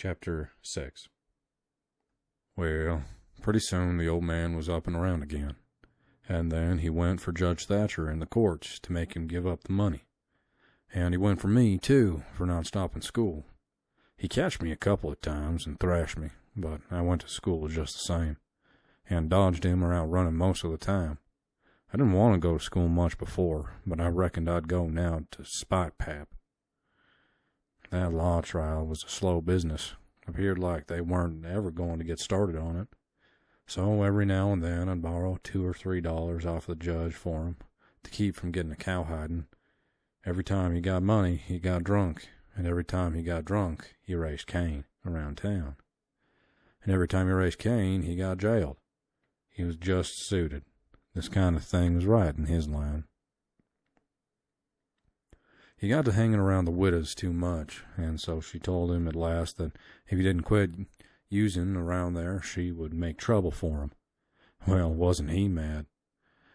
Chapter 6. Well, pretty soon the old man was up and around again, and then he went for Judge Thatcher in the courts to make him give up the money. And he went for me, too, for not stopping school. He catched me a couple of times and thrashed me, but I went to school just the same, and dodged him or outrun him most of the time. I didn't want to go to school much before, but I reckoned I'd go now to spite Pap. That law trial was a slow business. Appeared like they weren't ever going to get started on it. So every now and then I'd borrow $2 or $3 off the judge for him to keep from getting a cowhiding. Every time he got money, he got drunk, and every time he got drunk, he raised Cain around town. And every time he raised Cain, he got jailed. He was just suited. This kind of thing was right in his line. He got to hanging around the widows too much, and so she told him at last that if he didn't quit using around there, she would make trouble for him. Well, wasn't he mad?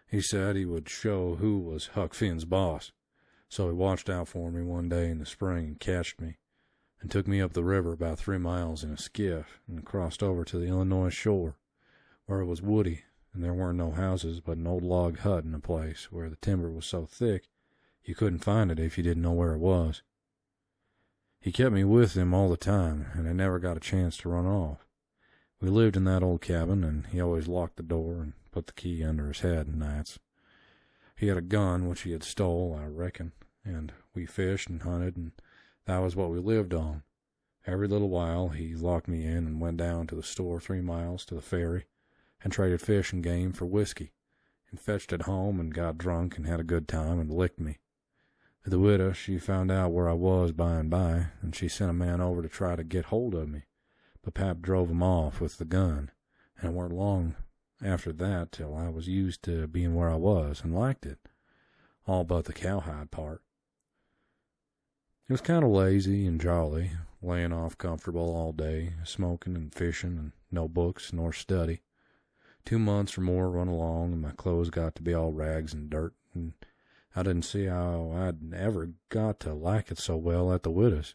He said he would show who was Huck Finn's boss. So he watched out for me one day in the spring and catched me, and took me up the river about 3 miles in a skiff, and crossed over to the Illinois shore, where it was woody, and there weren't no houses but an old log hut in a place where the timber was so thick you couldn't find it if you didn't know where it was. He kept me with him all the time, and I never got a chance to run off. We lived in that old cabin, and he always locked the door and put the key under his head nights. He had a gun which he had stole, I reckon, and we fished and hunted, and that was what we lived on. Every little while he locked me in and went down to the store 3 miles to the ferry and traded fish and game for whiskey, and fetched it home and got drunk and had a good time and licked me. The widow, she found out where I was by and by, and she sent a man over to try to get hold of me, but Pap drove him off with the gun, and it weren't long after that till I was used to being where I was and liked it, all but the cowhide part. It was kind of lazy and jolly, laying off comfortable all day, smoking and fishing, and no books nor study. 2 months or more run along, and my clothes got to be all rags and dirt, and I didn't see how I'd ever got to like it so well at the widow's,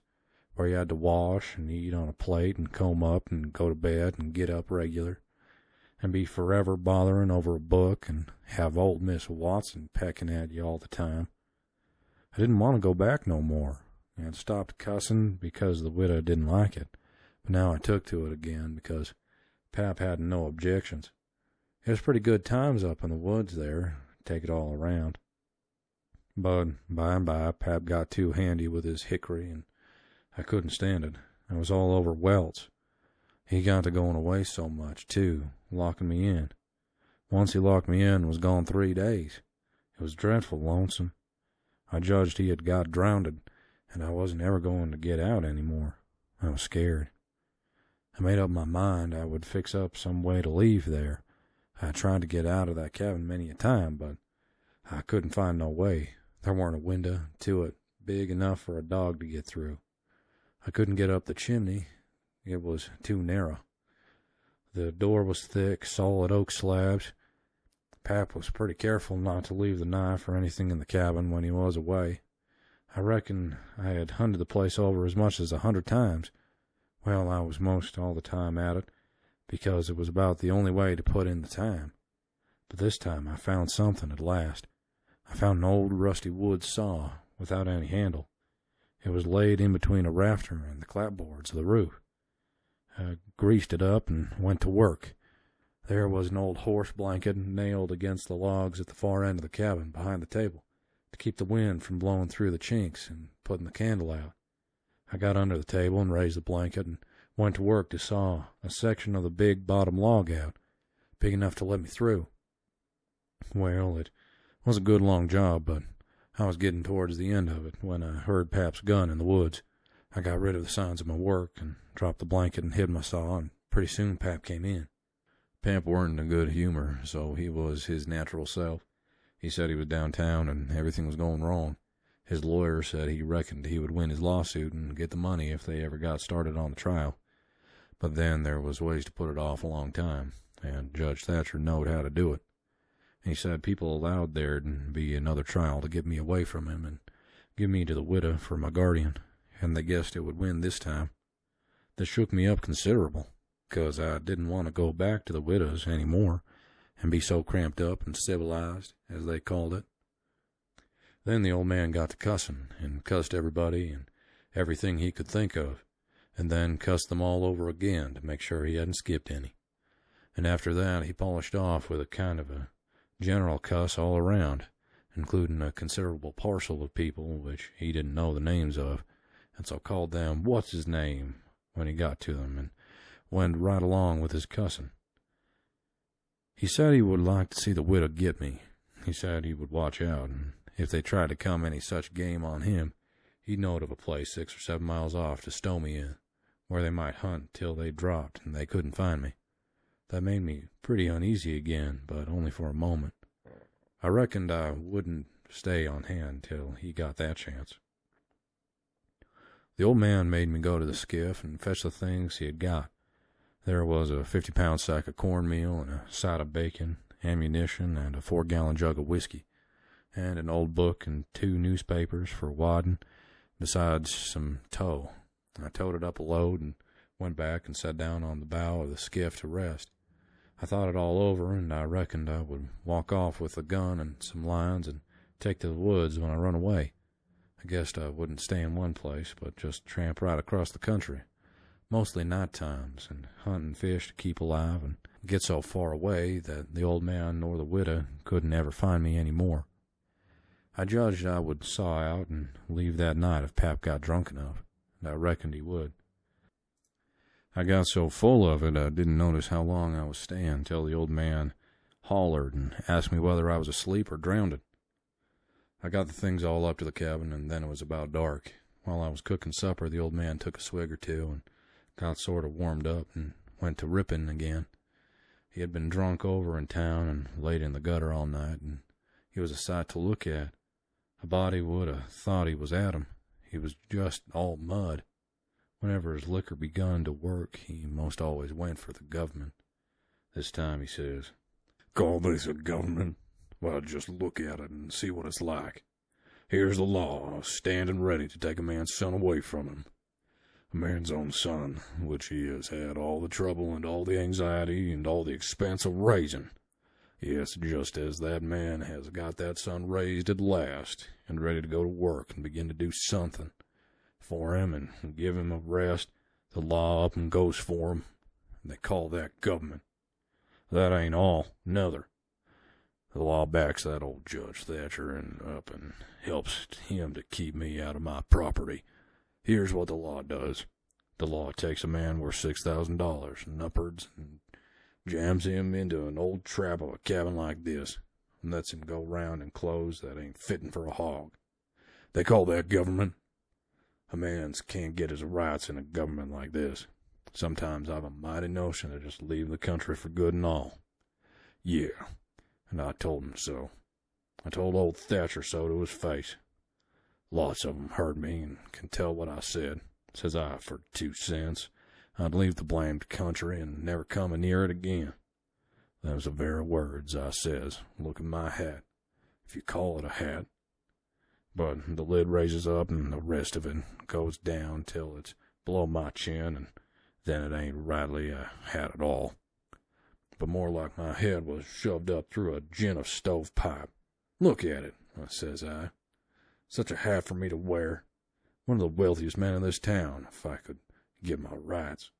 where you had to wash and eat on a plate and comb up and go to bed and get up regular, and be forever bothering over a book and have old Miss Watson pecking at you all the time. I didn't want to go back no more, and stopped cussing because the widow didn't like it, but now I took to it again because Pap hadn't no objections. It was pretty good times up in the woods there, take it all around. But by and by, Pap got too handy with his hickory, and I couldn't stand it. I was all over welts. He got to going away so much, too, locking me in. Once he locked me in, was gone 3 days. It was dreadful lonesome. I judged he had got drownded, and I wasn't ever going to get out any more. I was scared. I made up my mind I would fix up some way to leave there. I tried to get out of that cabin many a time, but I couldn't find no way. There weren't a window to it big enough for a dog to get through. I couldn't get up the chimney. It was too narrow. The door was thick, solid oak slabs. Pap was pretty careful not to leave the knife or anything in the cabin when he was away. I reckon I had hunted the place over as much as 100 times. Well, I was most all the time at it, because it was about the only way to put in the time. But this time I found something at last. I found an old rusty wood saw without any handle. It was laid in between a rafter and the clapboards of the roof. I greased it up and went to work. There was an old horse blanket nailed against the logs at the far end of the cabin behind the table to keep the wind from blowing through the chinks and putting the candle out. I got under the table and raised the blanket and went to work to saw a section of the big bottom log out, big enough to let me through. Well, it was a good long job, but I was getting towards the end of it when I heard Pap's gun in the woods. I got rid of the signs of my work and dropped the blanket and hid my saw, and pretty soon Pap came in. Pap weren't in a good humor, so he was his natural self. He said he was downtown and everything was going wrong. His lawyer said he reckoned he would win his lawsuit and get the money if they ever got started on the trial. But then there was ways to put it off a long time, and Judge Thatcher knowed how to do it. He said people allowed there'd be another trial to get me away from him and give me to the widow for my guardian, and they guessed it would win this time. This shook me up considerable, 'cause I didn't want to go back to the widow's any more and be so cramped up and civilized, as they called it. Then the old man got to cussing, and cussed everybody and everything he could think of, and then cussed them all over again to make sure he hadn't skipped any. And after that he polished off with a kind of a general cuss all around, including a considerable parcel of people which he didn't know the names of, and so called them what's his name when he got to them, and went right along with his cussing. He said he would like to see the widow get me. He said he would watch out, and if they tried to come any such game on him, he'd know of a place 6 or 7 miles off to stow me in, where they might hunt till they dropped and they couldn't find me. That made me pretty uneasy again, but only for a moment. I reckoned I wouldn't stay on hand till he got that chance. The old man made me go to the skiff and fetch the things he had got. There was a 50-pound sack of cornmeal and a side of bacon, ammunition, and a 4-gallon jug of whiskey, and an old book and 2 newspapers for wadding, besides some tow. I towed it up a load and went back and sat down on the bow of the skiff to rest. I thought it all over, and I reckoned I would walk off with the gun and some lines and take to the woods when I run away. I guessed I wouldn't stay in one place, but just tramp right across the country, mostly night times, and hunt and fish to keep alive, and get so far away that the old man nor the widow couldn't ever find me any more. I judged I would saw out and leave that night if Pap got drunk enough, and I reckoned he would. I got so full of it I didn't notice how long I was staying till the old man hollered and asked me whether I was asleep or drowned. I got the things all up to the cabin, and then it was about dark. While I was cooking supper, the old man took a swig or two and got sort of warmed up and went to ripping again. He had been drunk over in town and laid in the gutter all night, and he was a sight to look at. A body would have thought he was Adam. He was just all mud. Whenever his liquor begun to work, he most always went for the government. This time he says, "Call this a government? Well, just look at it and see what it's like. Here's the law, standing ready to take a man's son away from him. A man's own son, which he has had all the trouble and all the anxiety and all the expense of raising. Yes, just as that man has got that son raised at last, and ready to go to work and begin to do something for him and give him a rest, the law up and goes for him, and they call that government. That ain't all, nother. The law backs that old Judge Thatcher and up and helps him to keep me out of my property. Here's what the law does. The law takes a man worth $6,000 and upwards and jams him into an old trap of a cabin like this, and lets him go round in clothes that ain't fitting for a hog. They call that government. A man can't get his rights in a government like this. Sometimes I've a mighty notion to just leave the country for good and all. Yeah, and I told him so. I told old Thatcher so to his face. Lots of 'em heard me and can tell what I said. Says I, for 2 cents, I'd leave the blamed country and never come near it again. Them's the very words I says. Look at my hat, if you call it a hat. But the lid raises up and the rest of it goes down till it's below my chin, and then it ain't rightly a hat at all, but more like my head was shoved up through a gin of stovepipe. Look at it, says I. Such a hat for me to wear. One of the wealthiest men in this town, if I could get my rights.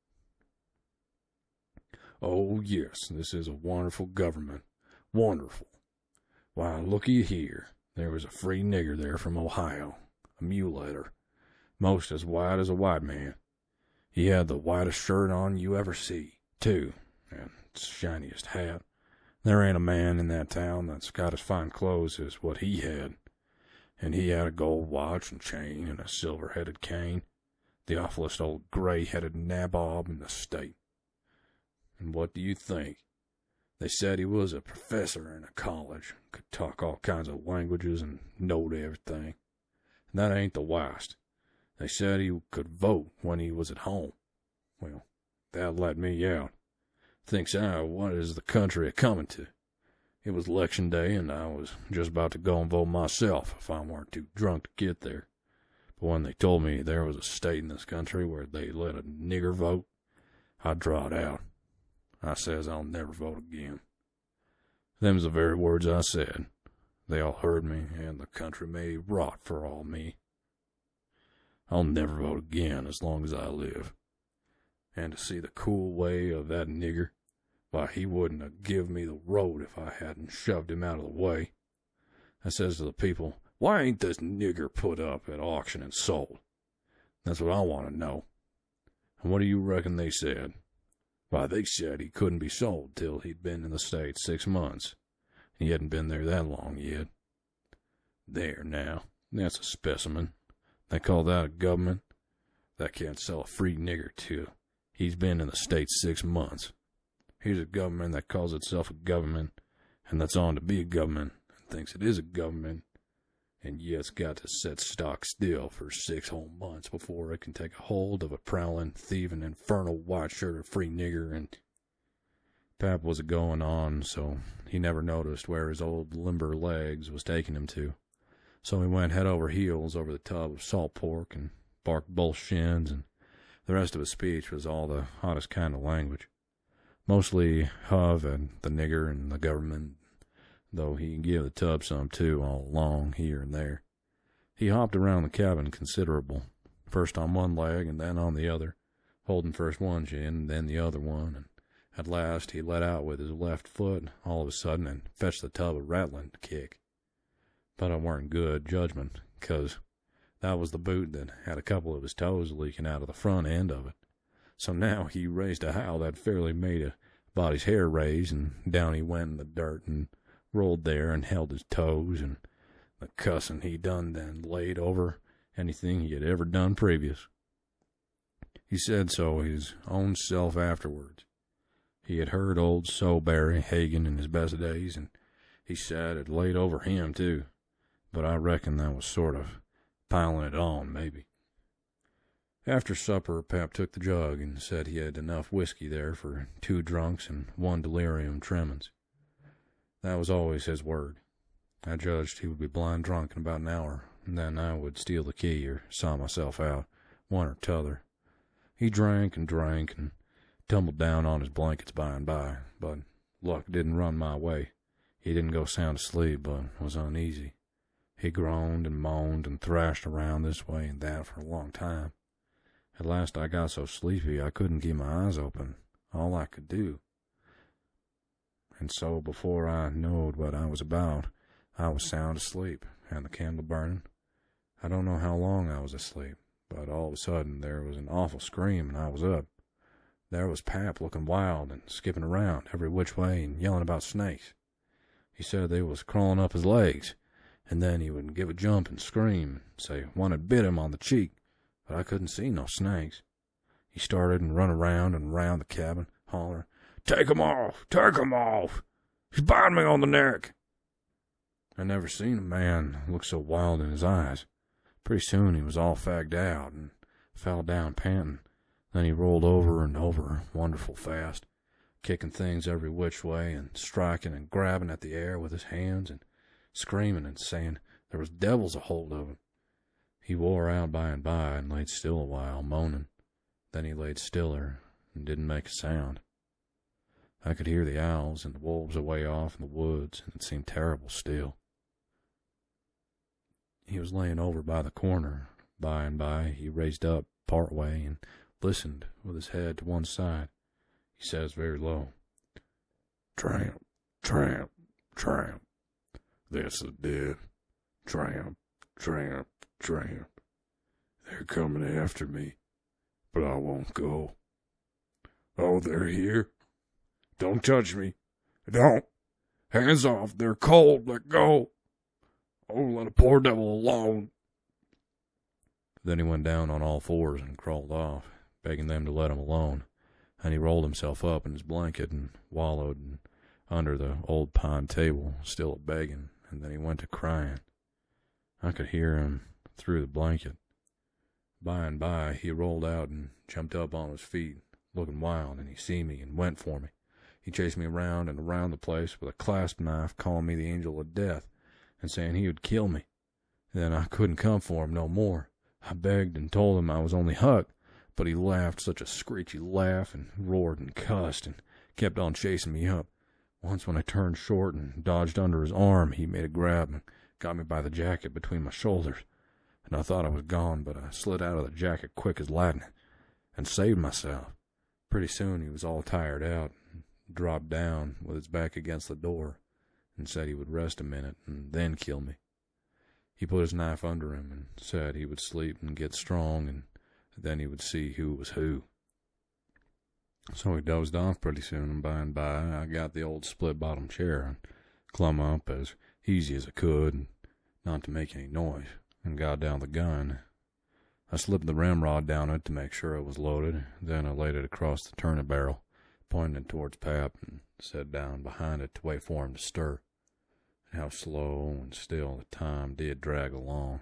Oh, yes, this is a wonderful government. Wonderful. Why, looky here. There was a free nigger there from Ohio, a mulatter, most as white as a white man. He had the whitest shirt on you ever see, too, and shiniest hat. There ain't a man in that town that's got as fine clothes as what he had. And he had a gold watch and chain and a silver-headed cane, the awfulest old gray-headed nabob in the state. And what do you think? They said he was a professor in a college, could talk all kinds of languages and knowed everything. And that ain't the worst. They said he could vote when he was at home. Well, that let me out. Thinks I, what is the country a-coming to? It was election day, and I was just about to go and vote myself if I weren't too drunk to get there. But when they told me there was a state in this country where they let a nigger vote, I drawed out. I says I'll never vote again. Them's the very words I said. They all heard me, and the country may rot for all me. I'll never vote again as long as I live. And to see the cool way of that nigger, why, he wouldn't have give me the road if I hadn't shoved him out of the way. I says to the people, why ain't this nigger put up at auction and sold? That's what I want to know. And what do you reckon they said? Why, they said he couldn't be sold till he'd been in the States 6 months. He hadn't been there that long yet. There now, that's a specimen. They call that a government? That can't sell a free nigger till he's been in the States 6 months. Here's a government that calls itself a government, and that's on to be a government, and thinks it is a government, and yet it's got to set stock still for 6 whole months before it can take a hold of a prowling, thieving, infernal white-shirted free nigger. And Pap was a-going on, so he never noticed where his old limber legs was taking him to. So he went head over heels over the tub of salt pork and barked both shins, and the rest of his speech was all the hottest kind of language. Mostly Huv and the nigger and the government, though he give the tub some too all along, here and there. He hopped around the cabin considerable, first on one leg and then on the other, holding first one shin and then the other one, and at last he let out with his left foot all of a sudden and fetched the tub a rattling kick. But it weren't good judgment, 'cause that was the boot that had a couple of his toes leaking out of the front end of it. So now he raised a howl that fairly made a body's hair raise, and down he went in the dirt and rolled there and held his toes, and the cussin' he done then laid over anything he had ever done previous. He said so his own self afterwards. He had heard old Huckleberry Hagen in his best days, and he said it laid over him too, but I reckon that was sort of piling it on, maybe. After supper, Pap took the jug and said he had enough whiskey there for 2 drunks and 1 delirium tremens. That was always his word. I judged he would be blind drunk in about an hour, and then I would steal the key or saw myself out, one or t'other. He drank and tumbled down on his blankets by and by, but luck didn't run my way. He didn't go sound asleep, but was uneasy. He groaned and moaned and thrashed around this way and that for a long time. At last I got so sleepy I couldn't keep my eyes open, all I could do. And so before I knowed what I was about, I was sound asleep, and the candle burning. I don't know how long I was asleep, but all of a sudden there was an awful scream, and I was up. There was Pap looking wild and skipping around every which way and yelling about snakes. He said they was crawling up his legs, and then he would give a jump and scream, and say one had bit him on the cheek, but I couldn't see no snakes. He started and run around and around the cabin, hollering, "Take him off! Take him off! He's biting me on the neck!" I never seen a man look so wild in his eyes. Pretty soon he was all fagged out and fell down panting. Then he rolled over and over wonderful fast, kicking things every which way and striking and grabbing at the air with his hands and screaming and saying there was devils a hold of him. He wore out by and by and laid still a while, moaning. Then he laid stiller and didn't make a sound. I could hear the owls and the wolves away off in the woods, and it seemed terrible still. He was laying over by the corner. By and by he raised up part way and listened with his head to one side. He says very low, "Tramp, tramp, tramp. That's the dead. Tramp, tramp, tramp. They're coming after me, but I won't go. Oh, they're here. Don't touch me. Don't. Hands off. They're cold. Let go. Oh, let a poor devil alone." Then he went down on all fours and crawled off, begging them to let him alone, and he rolled himself up in his blanket and wallowed under the old pine table, still a-begging, and then he went to crying. I could hear him through the blanket. By and by he rolled out and jumped up on his feet, looking wild, and he see me and went for me. He chased me around and around the place with a clasp knife, calling me the angel of death, and saying he would kill me. Then I couldn't come for him no more. I begged and told him I was only Huck, but he laughed such a screechy laugh and roared and cussed and kept on chasing me up. Once when I turned short and dodged under his arm, he made a grab and got me by the jacket between my shoulders. And I thought I was gone, but I slid out of the jacket quick as lightning and saved myself. Pretty soon he was all tired out and dropped down with his back against the door and said he would rest a minute and then kill me. He put his knife under him and said he would sleep and get strong, and then he would see who was who. So he dozed off pretty soon, and by I got the old split-bottom chair and clumb up as easy as I could, and not to make any noise, and got down the gun. I slipped the ramrod down it to make sure it was loaded. Then I laid it across the turnip barrel, pointed it towards Pap, and sat down behind it to wait for him to stir. How slow and still the time did drag along.